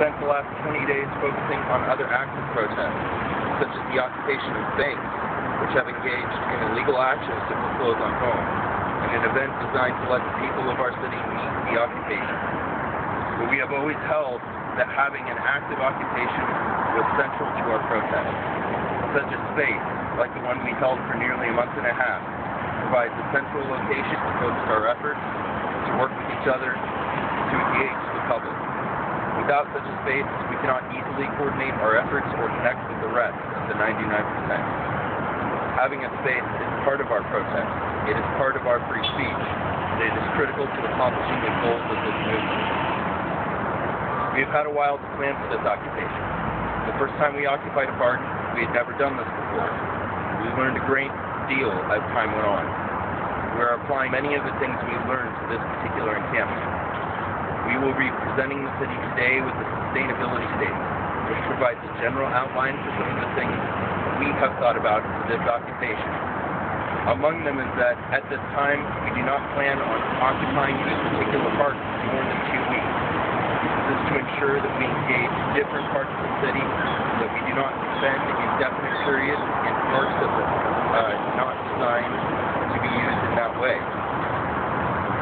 spent the last 20 days focusing on other active protests, such as the occupation of banks, which have engaged in illegal actions to foreclose on homes, and an event designed to let the people of our city meet the occupation. But we have always held that having an active occupation was central to our protest. Such a space, like the one we held for nearly a month and a half, provides a central location to focus our efforts, to work with each other, to engage the public. Without such a space, we cannot easily coordinate our efforts or connect with the rest of the 99%. Having a space is part of our protest. It is part of our free speech, and it is critical to accomplishing the goals of this movement. We have had a while to plan for this occupation. The first time we occupied a park, we had never done this before. We learned a great deal as time went on. We are applying many of the things we learned to this particular encampment. We will be presenting the city today with the sustainability statement, which provides a general outline for some of the things we have thought about for this occupation. Among them is that at this time, we do not plan on occupying any particular park for more than 2 weeks. This is to ensure that we engage different parts of the city, that we do not spend indefinite periods in parks that are not designed to be used in that way.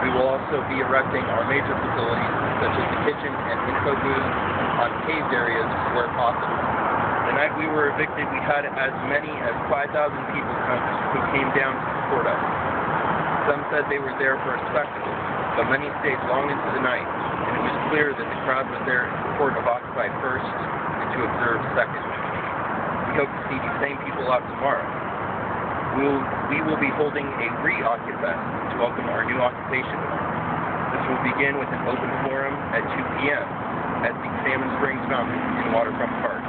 We will also be erecting our major facilities, such as the kitchen and info booths, on paved areas where possible. The night we were evicted, we had as many as 5,000 people who came down to support us. Some said they were there for a spectacle, but many stayed long into the night, and it was clear that the crowd was there in support of Occupy first and to observe second. We hope to see these same people out tomorrow. We will be holding a re-Occupest to welcome our new occupation. This will begin with an open forum at 2 p.m. at the Salmon Springs Mountain in Waterfront Park,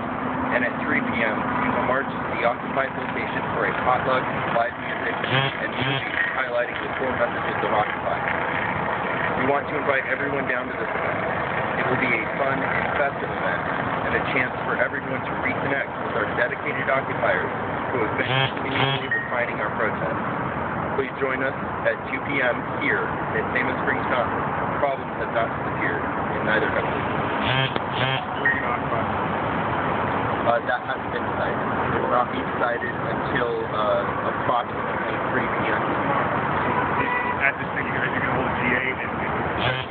and at 3 p.m. we will march to the occupied location for a potluck, live music, and movies highlighting the core messages of Occupy. We want to invite everyone down to this event. It will be a fun and festive event, and a chance for everyone to reconnect with our dedicated occupiers who have been continually refining our protest. Please join us at 2 p.m. here at Salmon Springs Mountain. Problems have not disappeared, and neither have we. Where are you going to occupy? That hasn't been decided. It will not be decided until approximately 3 p.m. At this thing, you're going to hold a GA and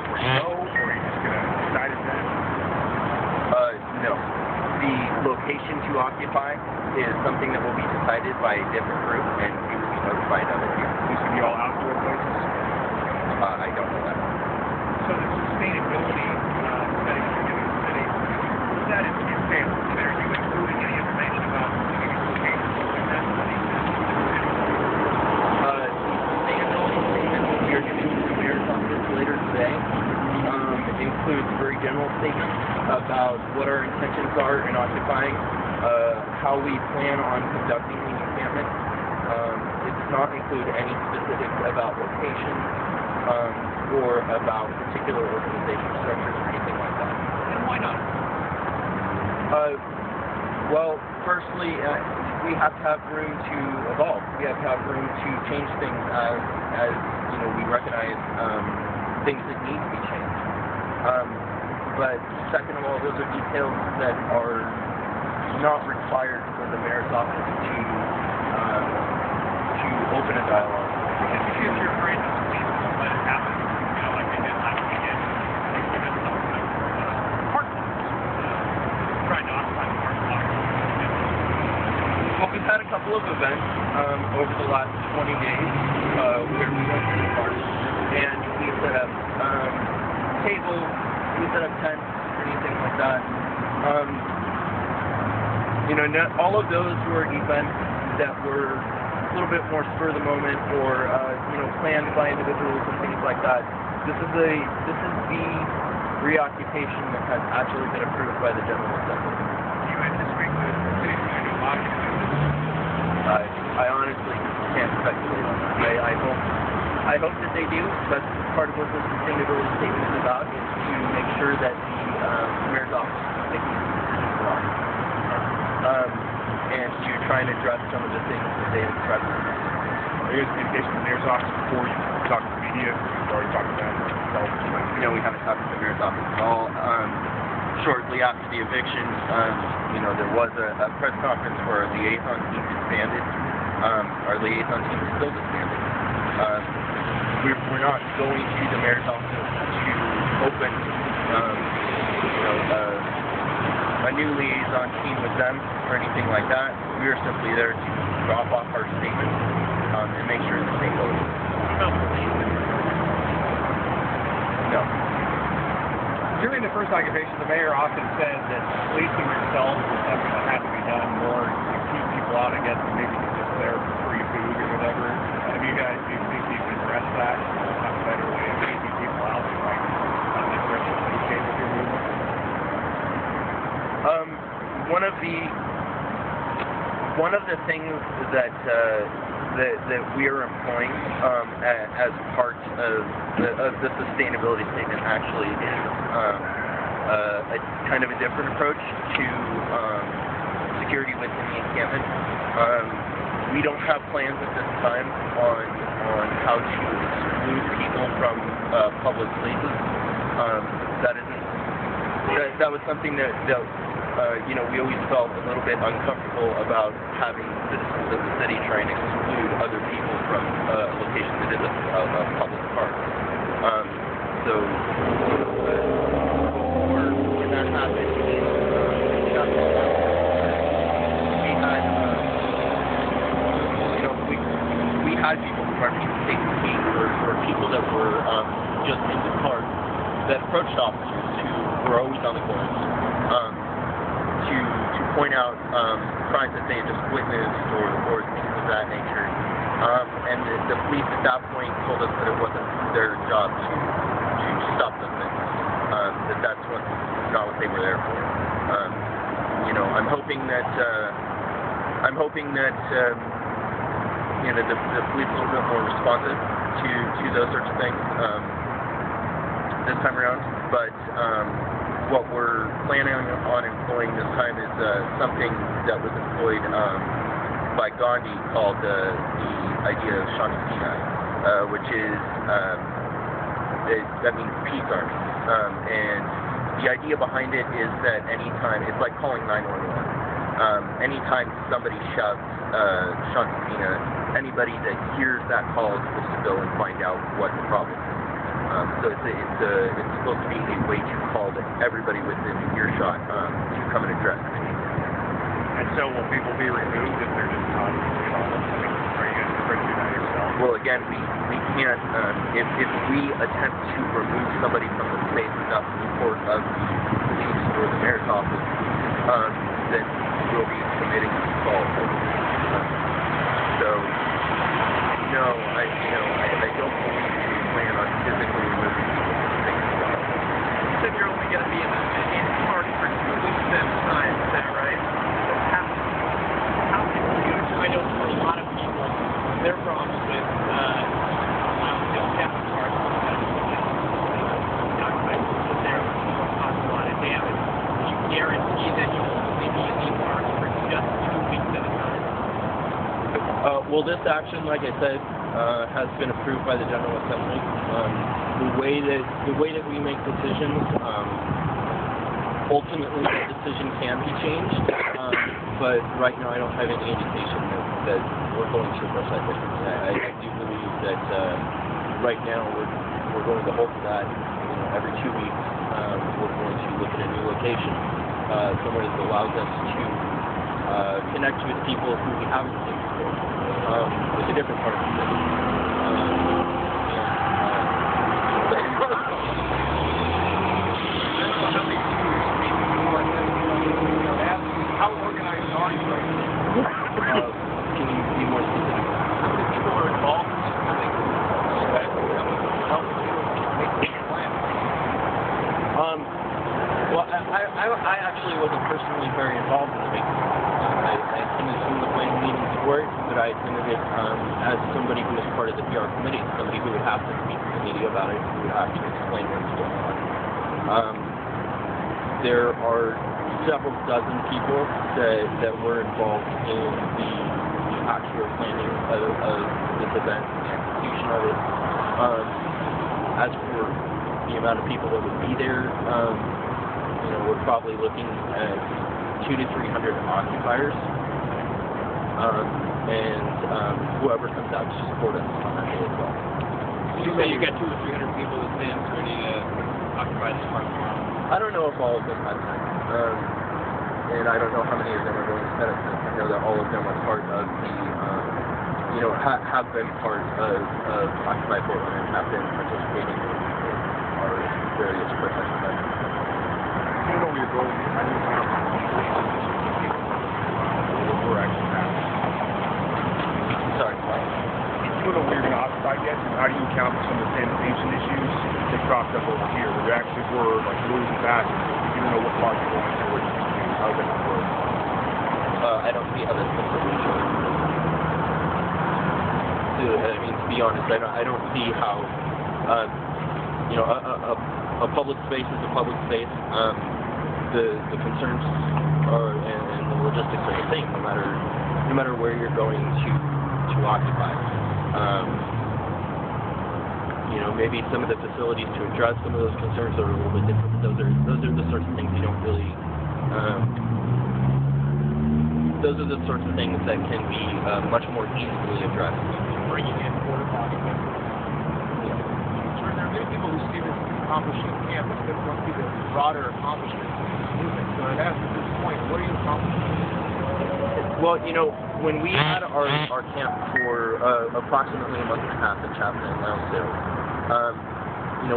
where you go, or are you just going to decide it then? No. The location to occupy is something that will be decided by a different group, and we will be notified of it here. These will be all outdoor places? I don't know that. So the sustainability study you're giving the city, what does that entail? Are you including any information about living locations like that study? Sustainability statement we are giving to the mayor's office later today includes very general statements about what our intentions are in occupying, how we plan on conducting the encampment. It does not include any specifics about location or about particular organizational structures or anything like that. And why not? Well, firstly, we have to have room to evolve. We have to have room to change things as we recognize things that need to be changed. But second of all, those are details that are not required for the mayor's office to open a dialogue. Because if you're afraid that the police won't let it happen, like they did last weekend, they given some of the park owners trying to occupy the park block. Well, we've had a couple of events over the last 20 days where we went to the park and we set up tables, we set up tents, or anything like that. All of those were events that were a little bit more spur of the moment or planned by individuals and things like that. This is the reoccupation that has actually been approved by the General Assembly. Do you anticipate the city is going to allow you to do this? I honestly can't speculate on that. I hope that they do. That's part of what the sustainability statement is about, is to make sure that the mayor's office is making decisions for us. And to try and address some of the things that they have expressed. There is communication with the mayor's office before you talk to the media. You've already talked to them. No, we haven't talked to the mayor's office at all. shortly after the eviction, there was a press conference where our liaison team disbanded. Our liaison team is still disbanded. We're not going to the mayor's office to open, a new liaison team with them or anything like that. We are simply there to drop off our statements and make sure the same goes. No. During the first occupation, the mayor often said that policing themselves was something that had to be done more to keep people out, I guess, than maybe just there for free food or whatever. Have you guys, do you think you can address that? Have a better way of keeping people out and like not necessarily associate with your movement? One of the things that we are employing as part of the sustainability statement actually is a kind of a different approach to security within the encampment. We don't have plans at this time on how to exclude people from public places. That was something that we always felt a little bit uncomfortable about having citizens of the city trying to exclude other people from a location that is a public park. When that happened, we had people from our people safety team or people that were just in the park that approached officers who were always on the guard. To point out crimes that they had just witnessed or things of that nature. And the police at that point told us that it wasn't their job to stop those things. That's not what they were there for. I'm hoping that the police are a little bit more responsive to those sorts of things this time around. But what we're planning on employing this time is something that was employed by Gandhi called the idea of Shanti, which is, that means peace army. And the idea behind it is that anytime, it's like calling 911. Anytime somebody shouts Shanti, anybody that hears that call is supposed to go and find out what the problem is. So it's supposed to be a way to call everybody within earshot to come and address it. And so will people be removed if they're just constantly on the street? Are you going to try to do that yourself? Well, again, we can't, if we attempt to remove somebody from the space without the support of the police or the mayor's office, then we'll be committing assault. So, no, I don't believe we plan on physically removing people from the space. You said you're only going to be in the park for 2 weeks at a time, is that right? How huge? I know for a lot of people, their problems with Captain Park cause a lot of damage. You guarantee that you'll only be in these parks for just 2 weeks at a time? Well, this action, like I said, has been approved by the General Assembly. The way that we make decisions, ultimately the decision can be changed, but right now I don't have any indication that we're going to rush that differently. I do believe that right now we're going to hold to that. Every 2 weeks we're going to look at a new location, somewhere that allows us to connect with people who we haven't seen before, with a different part of the city. How organized are you right now? Can you be more specific? How many people are involved in this? How many people help you make this plan? Well, I actually wasn't personally very involved in the making. I attended some of the planning meetings for it, but I attended it as somebody who was part of the PR committee, somebody who would have to speak to the media about it, who would have to explain what's going on. There are several dozen people that were involved in the actual planning of this event, the execution of it. As for the amount of people that would be there, we're probably looking at 200 to 300 occupiers, and whoever comes out to support us on that day as well. You say you got 200 to 300 people that stand ready to occupy this park tomorrow. I don't know if all of them have time, and I don't know how many of them are going to set up. I know that all of them are part of the, have been part of Occupy Portland and have been participating in our various protest events. You know where you're going. I need to we're actually happening. Sorry. You don't know where you're going to occupy yet, and how do you account for some of the sanitation issues that cropped up over here? There actually were like rules and passes. You don't know what part you're going to, what you can do. How does that work? I don't see how that's the solution. To be honest, I don't see how, a public space is a public space. The concerns are and the logistics are the same, no matter where you're going to occupy. Maybe some of the facilities to address some of those concerns are a little bit different, but those are the sorts of things you don't really. Those are the sorts of things that can be much more easily addressed. Bringing in border documents. Sure, there are many people who see this as accomplishing campus that don't see the broader accomplishments of the movement. So I'd ask at this point, what are you accomplishing? Well, when we had our camp for approximately a month and a half at Chapman and Lansdale,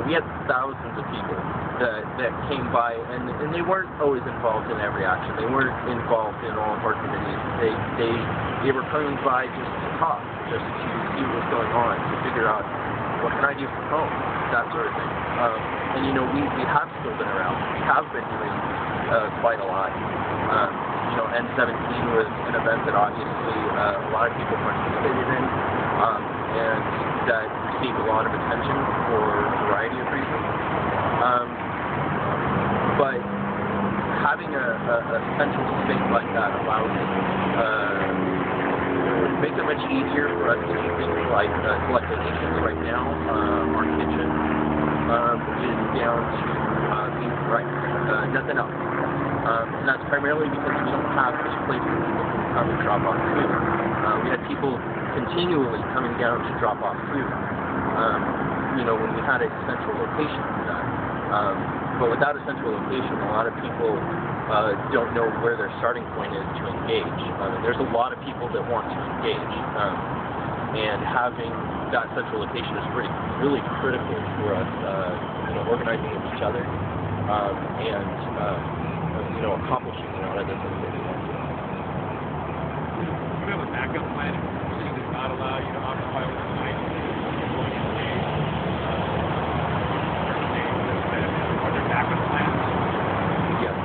we had thousands of people that came by, and they weren't always involved in every action. They weren't involved in all of our committees. They were coming by just to talk, just to see what was going on, to figure out what can I do from home, that sort of thing. We have still been around. We have been doing quite a lot. N17 was an event that obviously a lot of people participated in, and that received a lot of attention for a variety of reasons. But having a central space like that allows makes it much easier for us to do things like collect donations. Right now, our kitchen is down to beef, right? Nothing else. And that's primarily because we don't have any place for people to come and drop off food. We had people continually coming down to drop off food, when we had a central location for that. But without a central location, a lot of people don't know where their starting point is to engage. There's a lot of people that want to engage, and having that central location is really critical for us, organizing with each other, and accomplishing a lot of the things that we want to do. Do you have a backup plan if the city does not allow you to occupy overnight? Are there backup plans? Yes.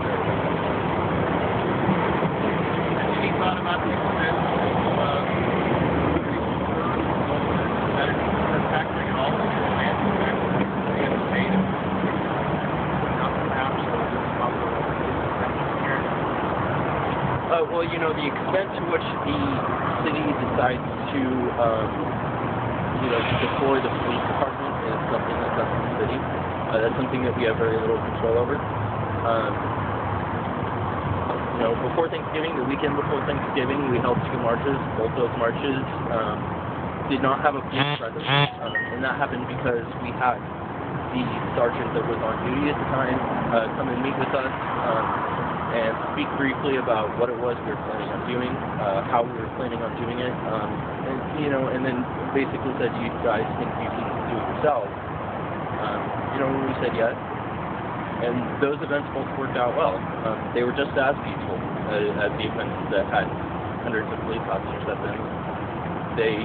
Any thought about the expense that is factoring in all of your plans and the state of not perhaps the extent to which the city decides to, deploy the police department is something that's up to the city. That's something that we have very little control over. Before Thanksgiving, the weekend before Thanksgiving, we held 2 marches. Both those marches did not have a police presence, and that happened because we had the sergeant that was on duty at the time come and meet with us and speak briefly about what it was we were planning on doing, how we were planning on doing it, and then basically said, "Do you guys think you can do it yourselves?" We said yes. And those events both worked out well. They were just as peaceful as the events that had hundreds of police officers at them. They,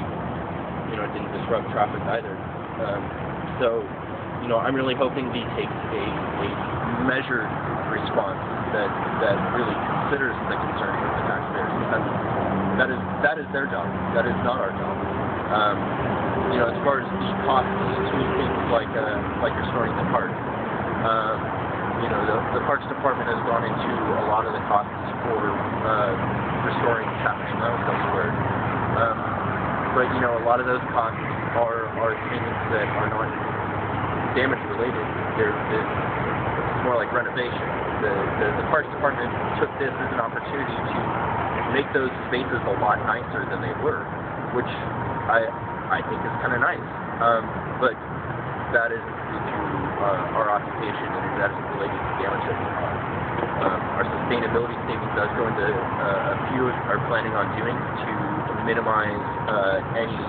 didn't disrupt traffic either. I'm really hoping he takes a measured response that really considers the concerns of the taxpayers, because that is their job. That is not our job. As far as the costs to things like restoring the park, the Parks Department has gone into a lot of the costs for restoring Chapman and Lansdale Square. But a lot of those costs are things that are not damage related. It's more like renovation. the Parks Department took this as an opportunity to make those spaces a lot nicer than they were, which I think is kind of nice. But that isn't due to our occupation, and that isn't related to damage that we caused. Our sustainability statement does go into a few are planning on doing to minimize any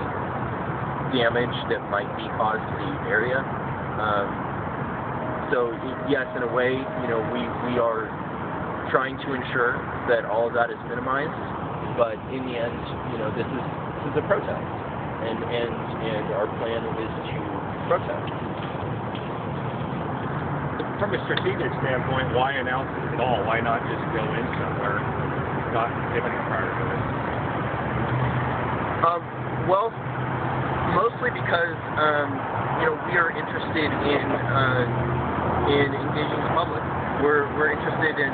damage that might be caused to the area. So yes, in a way, you know, we are trying to ensure that all of that is minimized, but in the end, you know, this is a protest, and our plan is to protest. From a strategic standpoint, why announce it at all? Why not just go in somewhere, not giving prior notice? Well, mostly because you know, we are interested in engaging the public. We're interested in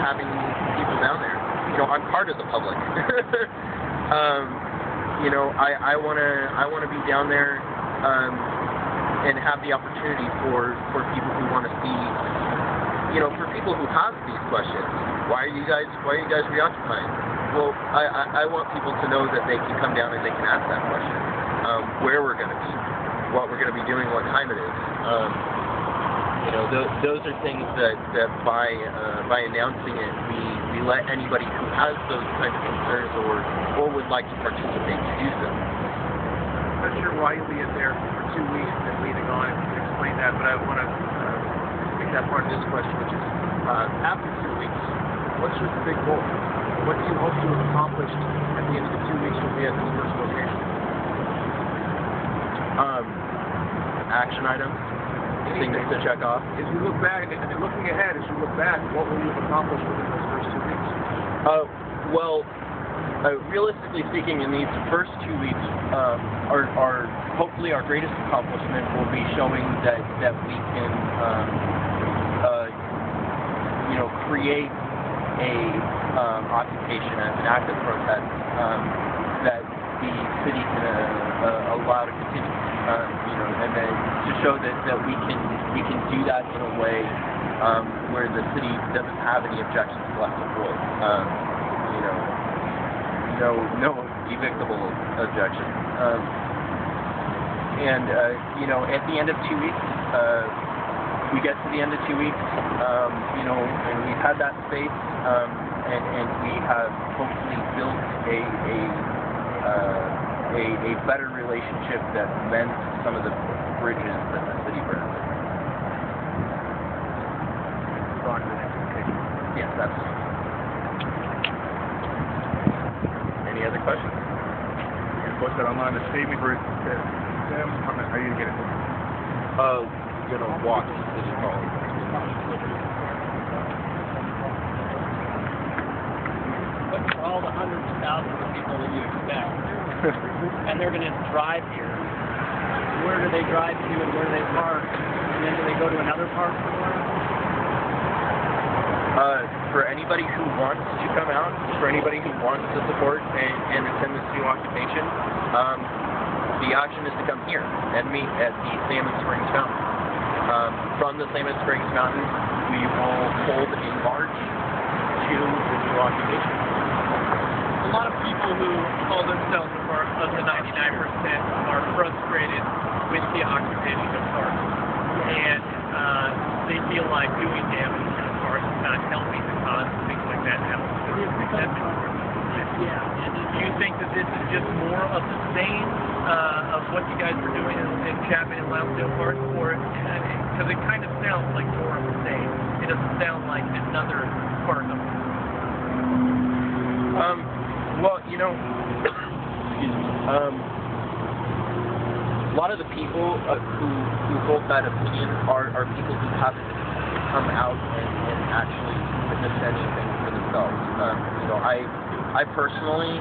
having people down there. You know, I'm part of the public. You know, I wanna be down there and have the opportunity for people who want to see, you know, for people who have these questions. Why are you guys reoccupying? Well, I want people to know that they can come down and they can ask that question. Where we're going to be, what we're going to be doing, what time it is. You know, those are things that by announcing it, we let anybody who has those kinds of concerns or would like to participate to do so. I'm not sure why you'll be in there for 2 weeks and leaving on, if you can explain that, but I want to make that part of this question, which is, after 2 weeks, what's your big goal? What do you hope to have accomplished at the end of the 2 weeks you'll be at this first location? Action items, things to check off. As you look back, and looking ahead, as you look back, what will you have accomplished within those first 2 weeks? Well, realistically speaking, in these first 2 weeks, our hopefully our greatest accomplishment will be showing that we can, you know, create a occupation as an active protest that the city can allow to continue. You know, and then to show that we can do that in a way where the city doesn't have any objections left to void. You know, no evictable objection. And you know, at the end of 2 weeks, we get to the end of 2 weeks. You know, and we've had that space, and we have hopefully built a better relationship that mends some of the bridges that the city burned. On to the next location. Yes, absolutely. Any other questions? You can post that online. The statement where it says, Sam, how are you going to get it? Gonna walk to City Hall. But for all the hundreds of thousands of people that you expect, and they're going to drive here, where do they drive to and where do they park? And then do they go to another park somewhere? For anybody who wants to come out, for anybody who wants to support and attend this new occupation, the action is to come here and meet at the Salmon Springs Mountain. From the Salmon Springs Mountain, we will hold a march to the new occupation. A lot of people who call themselves a part of the 99% are frustrated with the occupation of parks, and they feel like doing damage to the parks is not helping the cause, things like that happen. Yeah. Do you think that this is just more of the same of what you guys were doing in Chapman and Lansdale Park, or because it kind of sounds like more of the same? It doesn't sound like another park of Well, you know, excuse me. A lot of the people who hold that opinion are people who haven't come out and actually witnessed anything for themselves. You know, I personally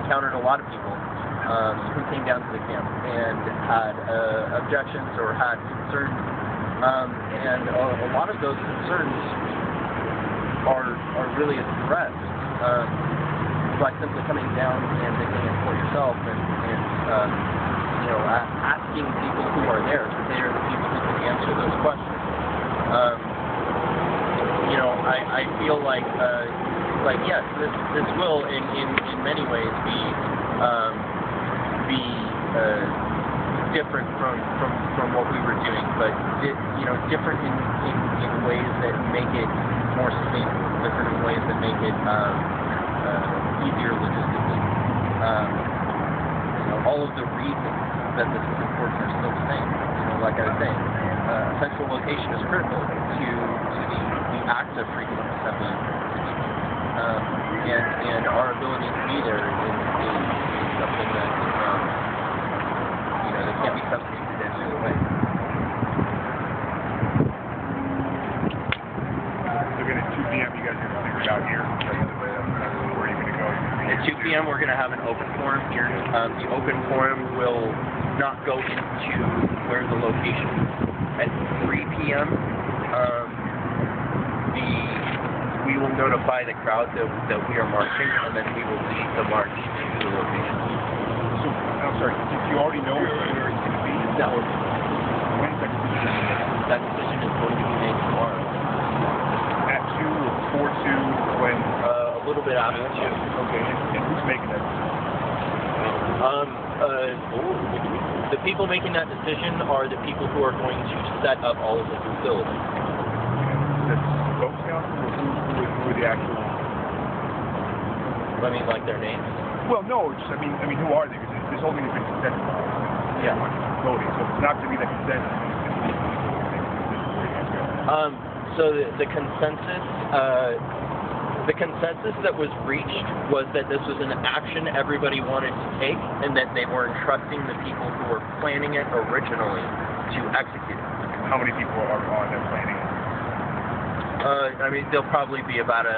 encountered a lot of people who came down to the camp and had objections or had concerns, and a lot of those concerns are really addressed by simply coming down and making it for yourself and you know, asking people who are there, because they are the people who can answer those questions. I feel like yes, this will in many ways be different from what we were doing, but different in ways that make it more sustainable, different in ways that make it easier logistically. All of the reasons that this is important are still the same. Like I was saying, central location is critical to the act of freedom of assembly, and our ability to be there is something that that can't be substituted in any way. So again, at 2 p.m. you guys are going to figure it out here. Where are you going to go? At 2 p.m. we're going to have an open forum here. The open forum will not go into where the location is. At 3 p.m. We will notify the crowd that we are marching, and then we will lead the march into the location. So, I'm sorry, did you already know where it's going to be? No. When's that decision? That decision is going to be made tomorrow. At 2 or before 2, when? A little bit after 2. Okay, and who's making that decision? The people making that decision are the people who are going to set up all of the facilities. That's Ledoux Council, or who are the actual? I mean, like their names? Well, no, just, I mean, who are they? Because this whole thing has been consensus. Yeah. Voting, so it's not going to be the consensus. So the consensus that was reached was that this was an action everybody wanted to take, and that they were entrusting the people who were planning it originally to execute it. How many people are on that planning? I mean, there'll probably be about 2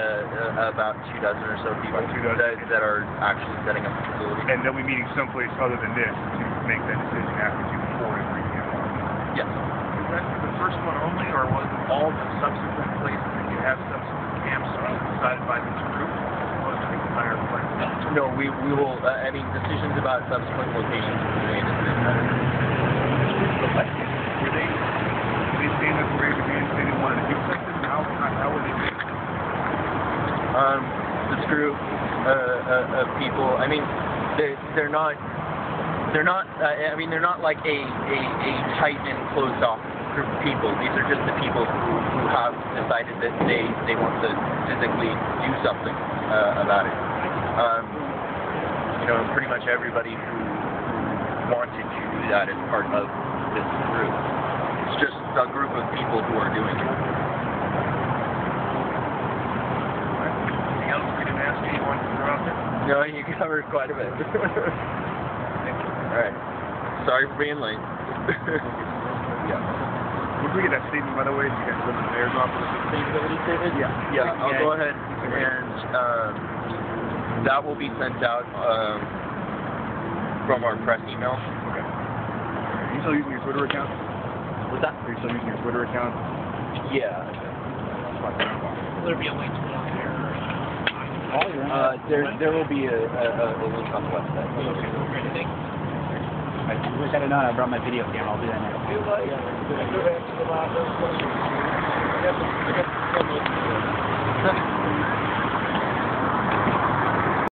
dozen or so people that are actually setting up the facility. And they'll be meeting someplace other than this to make that decision after 2 before and 3 p.m. Yes. Was that the first one only, or was it all the subsequent places that you have subsequent camps decided by this group? Or was it the entire place? No, we will. I mean, decisions about subsequent locations will be made at this time. Were they saying that they didn't want to do something? How were they doing? This group of people. I mean, they're not. I mean, they're not like a tight and closed off group of people. These are just the people who have decided that they want to physically do something about it. Pretty much everybody who wanted to do that is part of this group. It's just a group of people who are doing it. Anything else we didn't ask you wanted to throw out there? No, you covered quite a bit. All right. Sorry for being late. Yeah. Would we get that statement, by the way? You guys live in the mayor's office? Sustainability statement? Yeah, I'll go ahead and that will be sent out from our press email. Okay. Are you still using your Twitter account? What's that? Are you still using your Twitter account? Yeah. Will there be a link to one here? There will be a link on the website. Okay, great. Thank you. I wish I'd have known. I brought my video camera. I'll do that now.